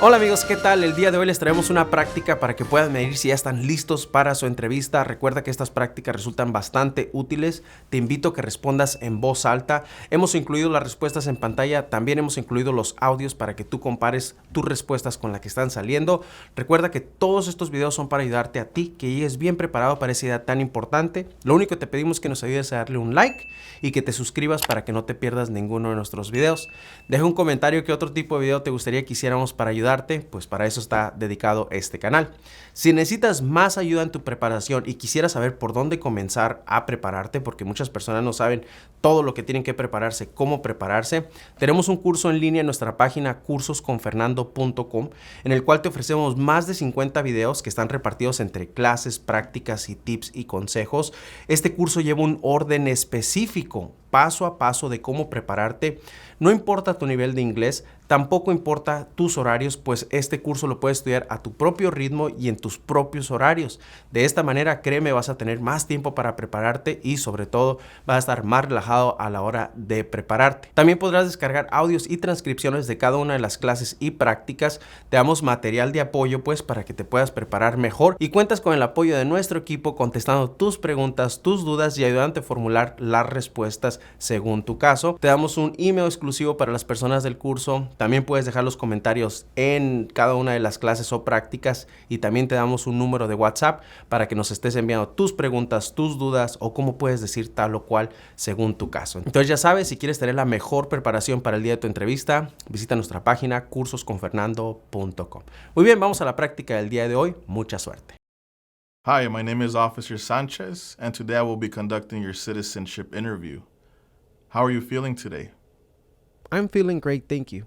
Hola amigos, ¿qué tal? El día de hoy les traemos una práctica para que puedan medir si ya están listos para su entrevista. Recuerda que estas prácticas resultan bastante útiles. Te invito a que respondas en voz alta. Hemos incluido las respuestas en pantalla, también hemos incluido los audios para que tú compares tus respuestas con las que están saliendo. Recuerda que todos estos videos son para ayudarte a ti, que llegues bien preparado para esa idea tan importante. Lo único que te pedimos es que nos ayudes a darle un like y que te suscribas para que no te pierdas ninguno de nuestros videos. Deja un comentario qué otro tipo de video te gustaría que hiciéramos para ayudarte. Pues para eso está dedicado este canal. Si necesitas más ayuda en tu preparación y quisieras saber por dónde comenzar a prepararte, porque muchas personas no saben todo lo que tienen que prepararse, cómo prepararse, tenemos un curso en línea en nuestra página cursosconfernando.com, en el cual te ofrecemos más de 50 videos que están repartidos entre clases, prácticas y tips y consejos. Este curso lleva un orden específico, paso a paso, de cómo prepararte. No importa tu nivel de inglés, tampoco importa tus horarios, pues este curso lo puedes estudiar a tu propio ritmo y en tus propios horarios. De esta manera, créeme, vas a tener más tiempo para prepararte y sobre todo vas a estar más relajado a la hora de prepararte. También podrás descargar audios y transcripciones de cada una de las clases y prácticas. Te damos material de apoyo pues para que te puedas preparar mejor y cuentas con el apoyo de nuestro equipo contestando tus preguntas, tus dudas y ayudándote a formular las respuestas según tu caso. Te damos un email exclusivo para las personas del curso. También puedes dejar los comentarios en cada una de las clases o prácticas y también te damos un número de WhatsApp para que nos estés enviando tus preguntas, tus dudas o cómo puedes decir tal o cual según tu caso. Entonces ya sabes, si quieres tener la mejor preparación para el día de tu entrevista, visita nuestra página cursosconfernando.com. Muy bien, vamos a la práctica del día de hoy. Mucha suerte. Hi, my name is Officer Sanchez, and today I will be conducting your citizenship interview. How are you feeling today? I'm feeling great, thank you.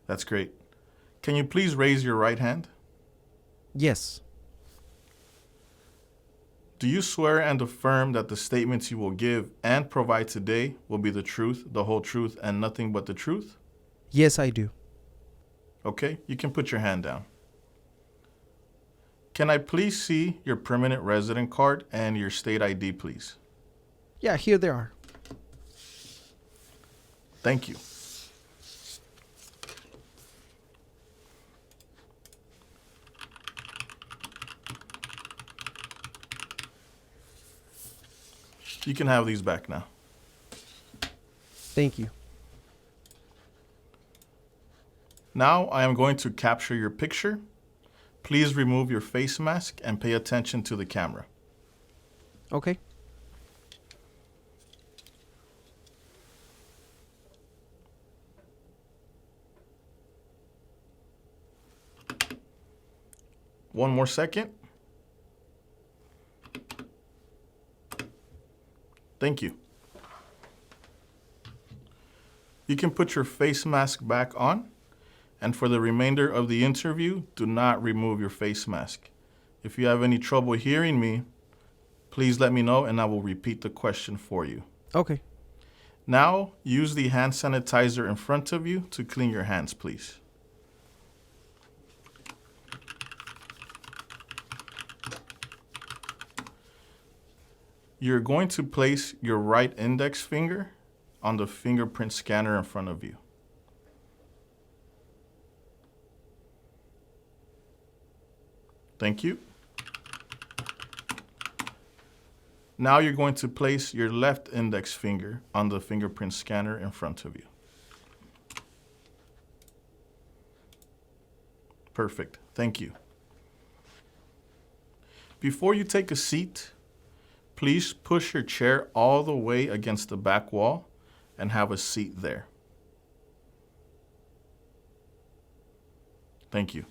That's great. Can you please raise your right hand? Yes. Do you swear and affirm that the statements you will give and provide today will be the truth, the whole truth, and nothing but the truth? Yes, I do. Okay, you can put your hand down. Can I please see your permanent resident card and your state ID, please? Yeah, here they are. Thank you. You can have these back now. Thank you. Now I am going to capture your picture. Please remove your face mask and pay attention to the camera. Okay. One more second. Thank you. You can put your face mask back on, and for the remainder of the interview, do not remove your face mask. If you have any trouble hearing me, please let me know and I will repeat the question for you. Okay. Now, use the hand sanitizer in front of you to clean your hands, please. You're going to place your right index finger on the fingerprint scanner in front of you. Thank you. Now you're going to place your left index finger on the fingerprint scanner in front of you. Perfect. Thank you. Before you take a seat, please push your chair all the way against the back wall and have a seat there. Thank you.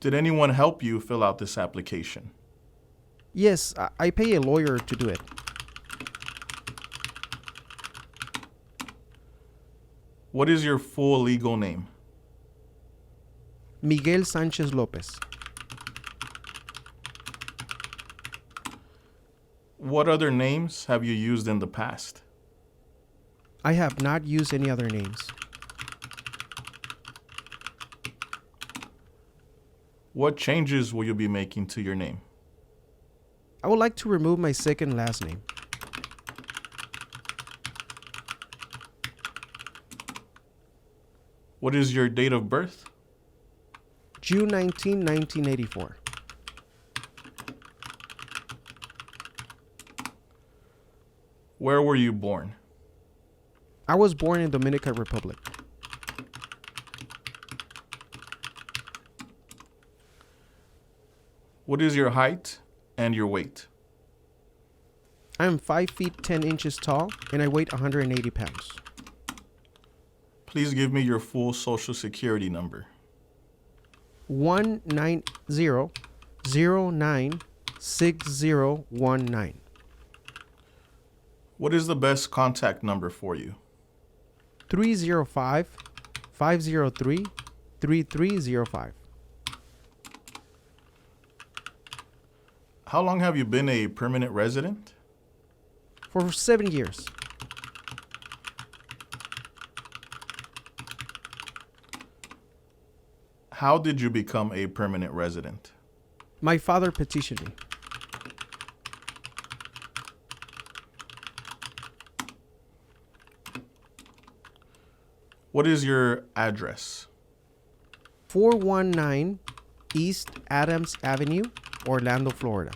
Did anyone help you fill out this application? Yes, I pay a lawyer to do it. What is your full legal name? Miguel Sánchez López. What other names have you used in the past? I have not used any other names. What changes will you be making to your name? I would like to remove my second last name. What is your date of birth? June 19, 1984. Where were you born? I was born in Dominican Republic. What is your height and your weight? I am 5 feet 10 inches tall and I weigh 180 pounds. Please give me your full social security number. 190096019. What is the best contact number for you? 305-503-3305. How long have you been a permanent resident? For 7 years. How did you become a permanent resident? My father petitioned me. What is your address? 419 East Adams Avenue, Orlando, Florida.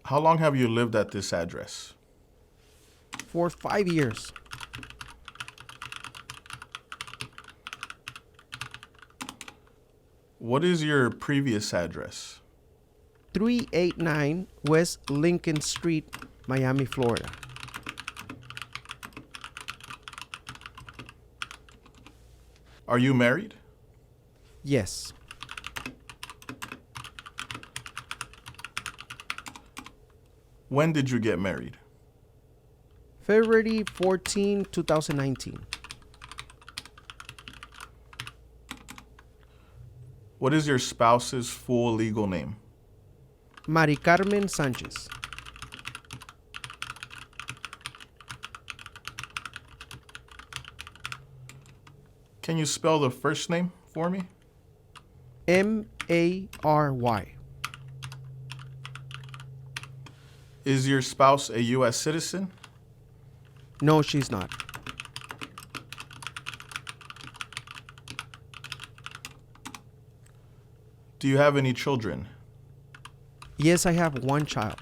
How long have you lived at this address? For 5 years. What is your previous address? 389 West Lincoln Street, Miami, Florida. Are you married? Yes. When did you get married? February 14, 2019. What is your spouse's full legal name? Mari Carmen Sanchez. Can you spell the first name for me? Mary. Is your spouse a U.S. citizen? No, she's not. Do you have any children? Yes, I have one child.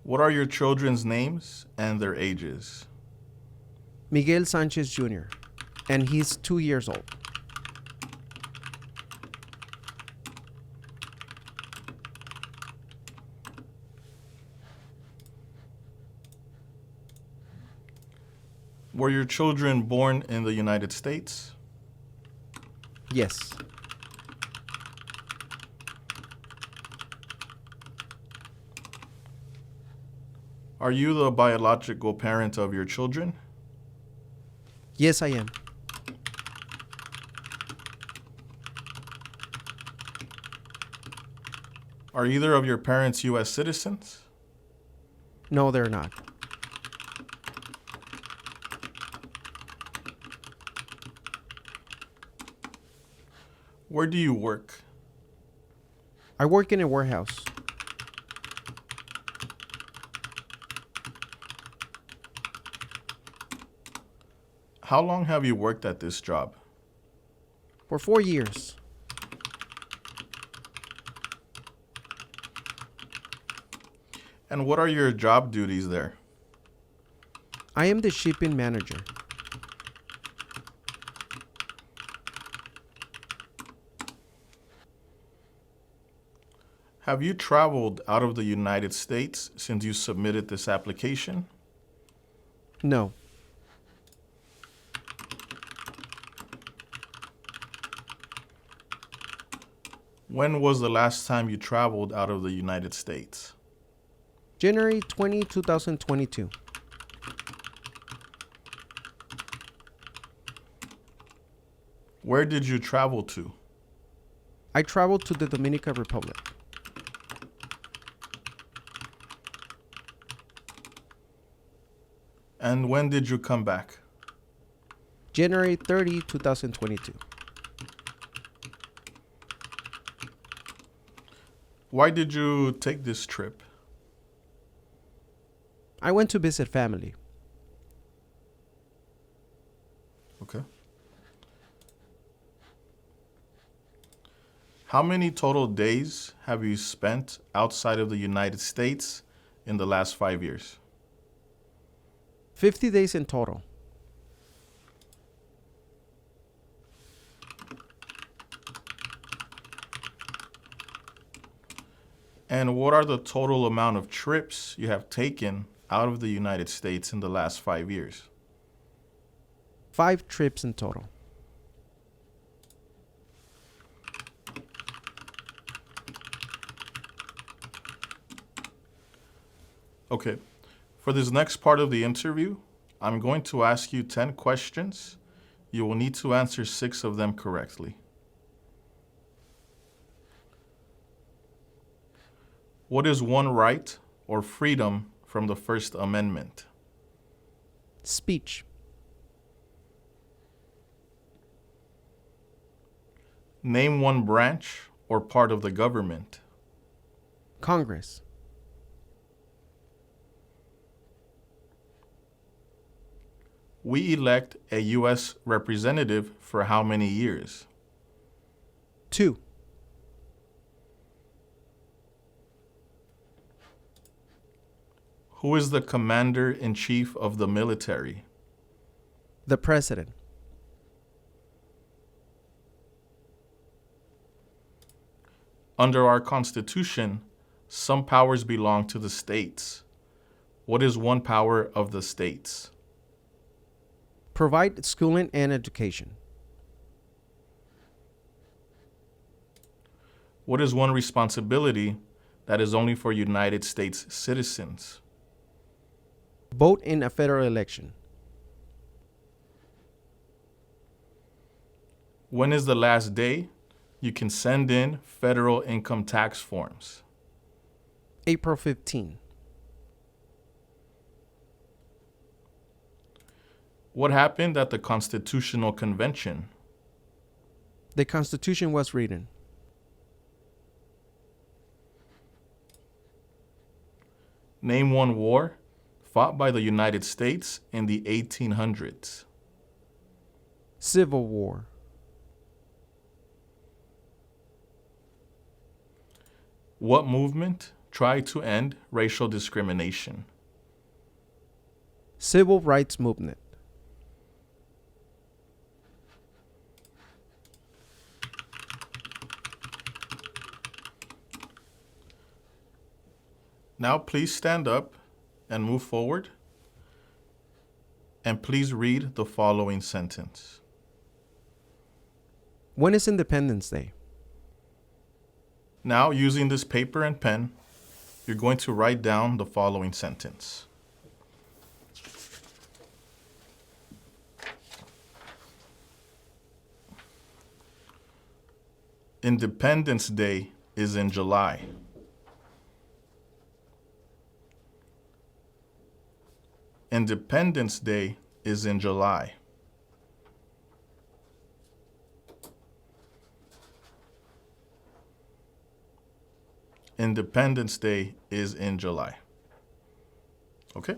What are your children's names and their ages? Miguel Sanchez Jr., and he's 2 years old. Were your children born in the United States? Yes. Are you the biological parent of your children? Yes, I am. Are either of your parents U.S. citizens? No, they're not. Where do you work? I work in a warehouse. How long have you worked at this job? For 4 years. And what are your job duties there? I am the shipping manager. Have you traveled out of the United States since you submitted this application? No. When was the last time you traveled out of the United States? January 20, 2022. Where did you travel to? I traveled to the Dominican Republic. And when did you come back? January 30, 2022. Why did you take this trip? I went to visit family. Okay. How many total days have you spent outside of the United States in the last 5 years? 50 days in total. And what are the total amount of trips you have taken out of the United States in the last 5 years? 5 trips in total. Okay. For this next part of the interview, I'm going to ask you 10 questions. You will need to answer 6 of them correctly. What is one right or freedom from the First Amendment? Speech. Name one branch or part of the government. Congress. We elect a U.S. representative for how many years? 2. Who is the commander-in-chief of the military? The president. Under our Constitution, some powers belong to the states. What is one power of the states? Provide schooling and education. What is one responsibility that is only for United States citizens? Vote in a federal election. When is the last day you can send in federal income tax forms? April 15. What happened at the Constitutional Convention? The Constitution was written. Name one war fought by the United States in the 1800s. Civil War. What movement tried to end racial discrimination? Civil Rights Movement. Now please stand up and move forward, and please read the following sentence. When is Independence Day? Now, using this paper and pen, you're going to write down the following sentence. Independence Day is in July. Independence Day is in July. Independence Day is in July. Okay?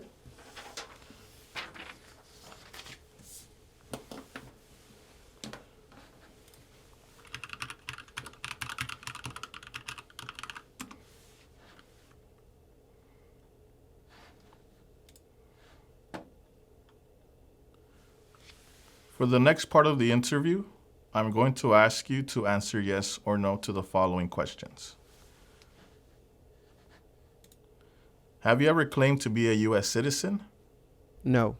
For the next part of the interview, I'm going to ask you to answer yes or no to the following questions. Have you ever claimed to be a U.S. citizen? No.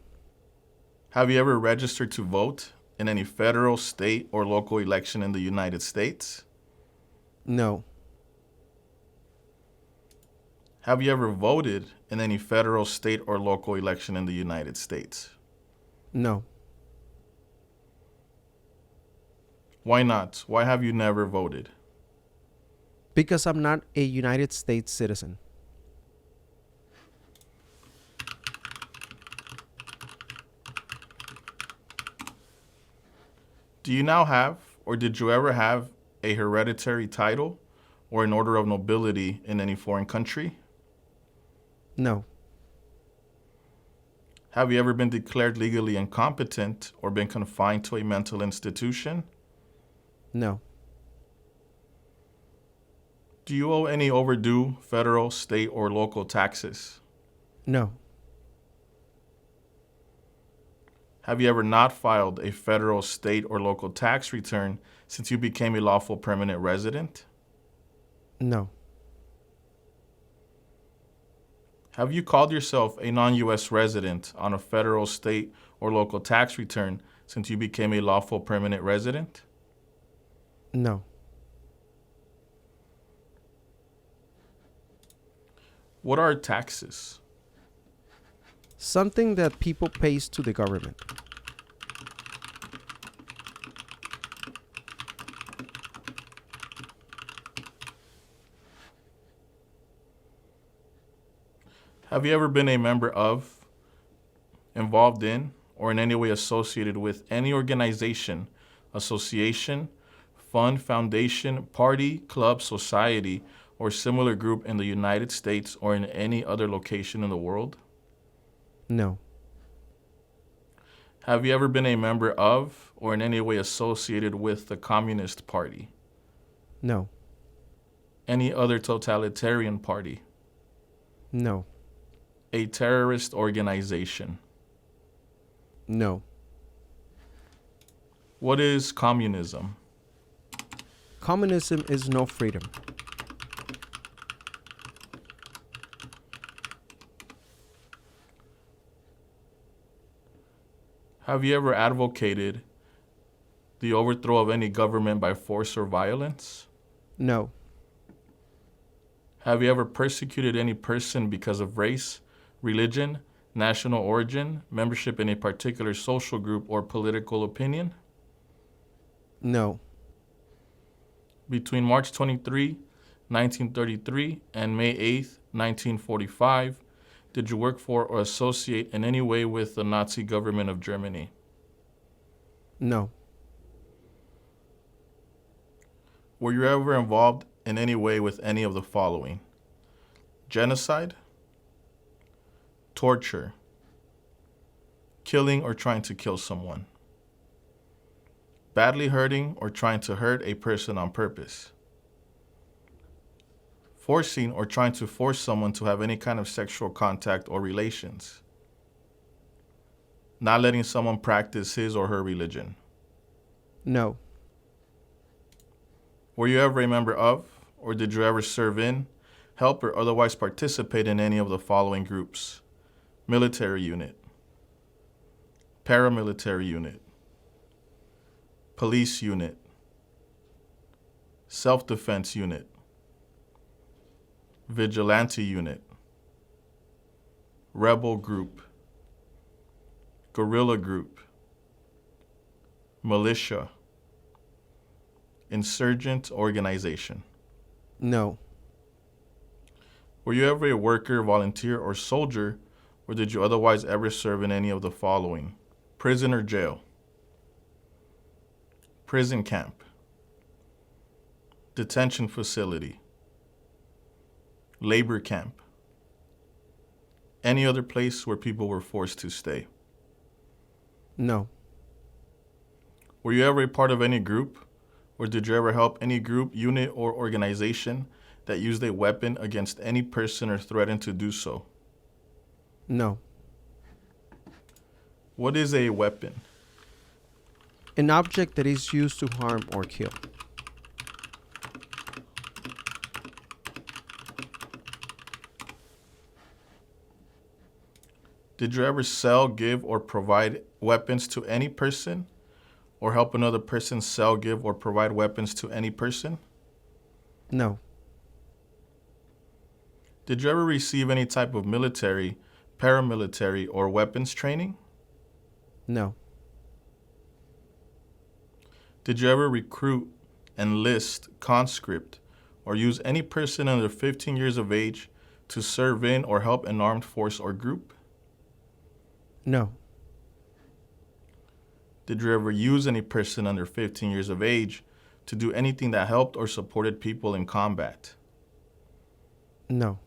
Have you ever registered to vote in any federal, state, or local election in the United States? No. Have you ever voted in any federal, state, or local election in the United States? No. Why not? Why have you never voted? Because I'm not a United States citizen. Do you now have, or did you ever have, a hereditary title or an order of nobility in any foreign country? No. Have you ever been declared legally incompetent or been confined to a mental institution? No. Do you owe any overdue federal, state, or local taxes? No. Have you ever not filed a federal, state, or local tax return since you became a lawful permanent resident? No. Have you called yourself a non-U.S. resident on a federal, state, or local tax return since you became a lawful permanent resident? No. What are taxes? Something that people pays to the government. Have you ever been a member of, involved in, or in any way associated with any organization, association, fund, foundation, party, club, society, or similar group in the United States or in any other location in the world? No. Have you ever been a member of, or in any way associated with the Communist Party? No. Any other totalitarian party? No. A terrorist organization? No. What is communism? Communism is no freedom. Have you ever advocated the overthrow of any government by force or violence? No. Have you ever persecuted any person because of race, religion, national origin, membership in a particular social group, or political opinion? No. Between March 23, 1933 and May 8, 1945, did you work for or associate in any way with the Nazi government of Germany? No. Were you ever involved in any way with any of the following: genocide, torture, killing or trying to kill someone, badly hurting or trying to hurt a person on purpose, forcing or trying to force someone to have any kind of sexual contact or relations, not letting someone practice his or her religion? No. Were you ever a member of, or did you ever serve in, help, or otherwise participate in any of the following groups: military unit, paramilitary unit, police unit, self-defense unit, vigilante unit, rebel group, guerrilla group, militia, insurgent organization? No. Were you ever a worker, volunteer, or soldier, or did you otherwise ever serve in any of the following: prison or jail, prison camp, detention facility, labor camp, any other place where people were forced to stay? No. Were you ever a part of any group, or did you ever help any group, unit, or organization that used a weapon against any person or threatened to do so? No. What is a weapon? An object that is used to harm or kill. Did you ever sell, give, or provide weapons to any person, or help another person sell, give, or provide weapons to any person? No. Did you ever receive any type of military, paramilitary, or weapons training? No. Did you ever recruit, enlist, conscript, or use any person under 15 years of age to serve in or help an armed force or group? No. Did you ever use any person under 15 years of age to do anything that helped or supported people in combat? No.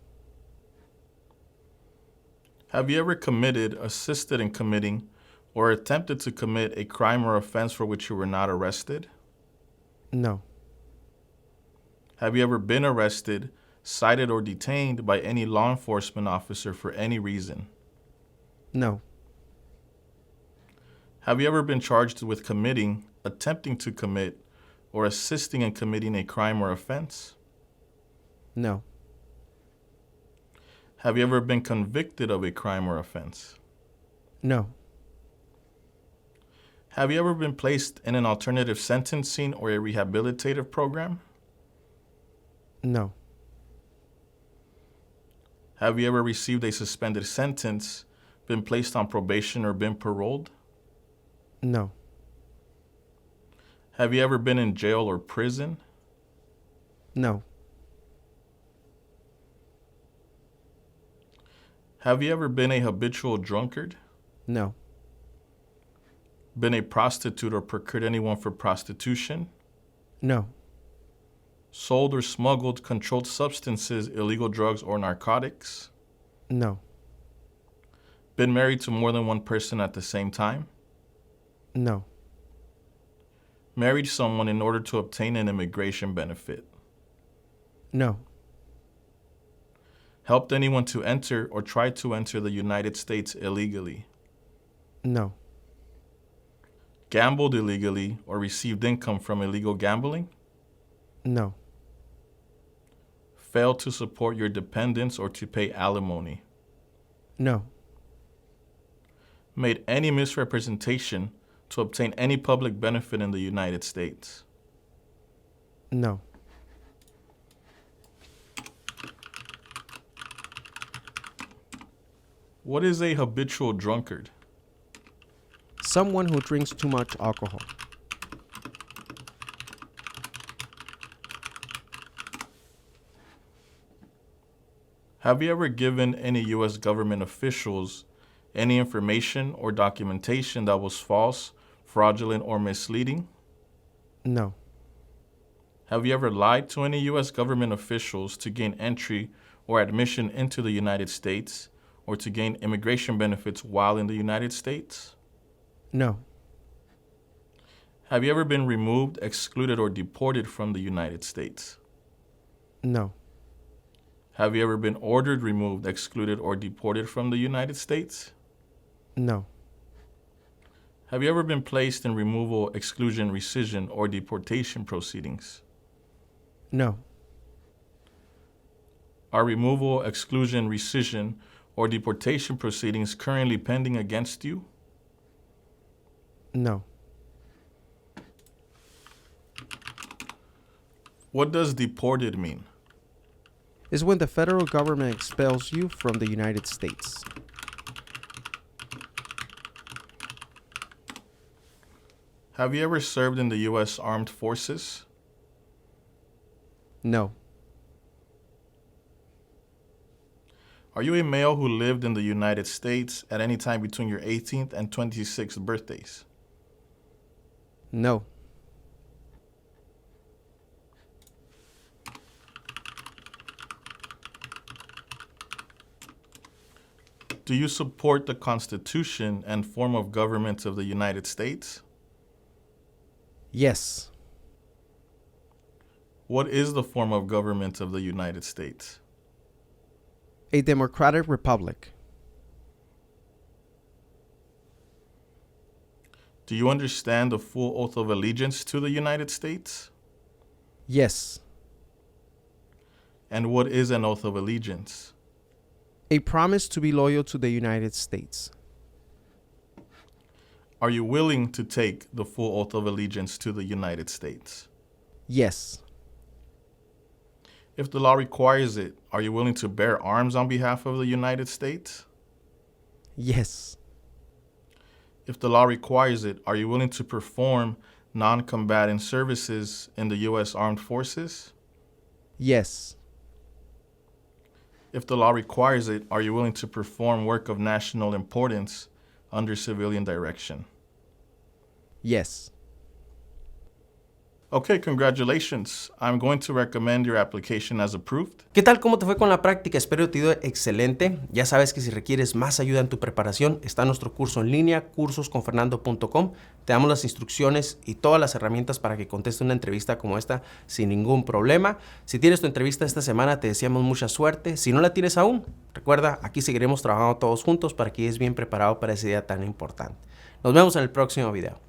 Have you ever committed, assisted in committing, or attempted to commit a crime or offense for which you were not arrested? No. Have you ever been arrested, cited, or detained by any law enforcement officer for any reason? No. Have you ever been charged with committing, attempting to commit, or assisting in committing a crime or offense? No. Have you ever been convicted of a crime or offense? No. Have you ever been placed in an alternative sentencing or a rehabilitative program? No. Have you ever received a suspended sentence, been placed on probation, or been paroled? No. Have you ever been in jail or prison? No. Have you ever been a habitual drunkard? No. Been a prostitute or procured anyone for prostitution? No. Sold or smuggled controlled substances, illegal drugs, or narcotics? No. Been married to more than one person at the same time? No. Married someone in order to obtain an immigration benefit? No. Helped anyone to enter or try to enter the United States illegally? No. Gambled illegally or received income from illegal gambling? No. Failed to support your dependents or to pay alimony? No. Made any misrepresentation to obtain any public benefit in the United States? No. What is a habitual drunkard? Someone who drinks too much alcohol. Have you ever given any U.S. government officials any information or documentation that was false, fraudulent, or misleading? No. Have you ever lied to any U.S. government officials to gain entry or admission into the United States or to gain immigration benefits while in the United States? No. Have you ever been removed, excluded, or deported from the United States? No. Have you ever been ordered removed, excluded, or deported from the United States? No. Have you ever been placed in removal, exclusion, rescission, or deportation proceedings? No. Are removal, exclusion, rescission, or deportation proceedings currently pending against you? No. What does deported mean? Is when the federal government expels you from the United States. Have you ever served in the U.S. Armed Forces? No. Are you a male who lived in the United States at any time between your 18th and 26th birthdays? No. Do you support the Constitution and form of government of the United States? Yes. What is the form of government of the United States? A democratic republic. Do you understand the full oath of allegiance to the United States? Yes. And what is an oath of allegiance? A promise to be loyal to the United States. Are you willing to take the full oath of allegiance to the United States? Yes. If the law requires it, are you willing to bear arms on behalf of the United States? Yes. If the law requires it, are you willing to perform non-combatant services in the U.S. Armed Forces? Yes. If the law requires it, are you willing to perform work of national importance under civilian direction? Yes. Okay, congratulations. I'm going to recommend your application as approved. ¿Qué tal? ¿Cómo te fue con la práctica? Espero te ha ido excelente. Ya sabes que si requieres más ayuda en tu preparación, está nuestro curso en línea, cursosconfernando.com. Te damos las instrucciones y todas las herramientas para que contestes una entrevista como esta sin ningún problema. Si tienes tu entrevista esta semana, te deseamos mucha suerte. Si no la tienes aún, recuerda, aquí seguiremos trabajando todos juntos para que estés bien preparado para ese día tan importante. Nos vemos en el próximo video.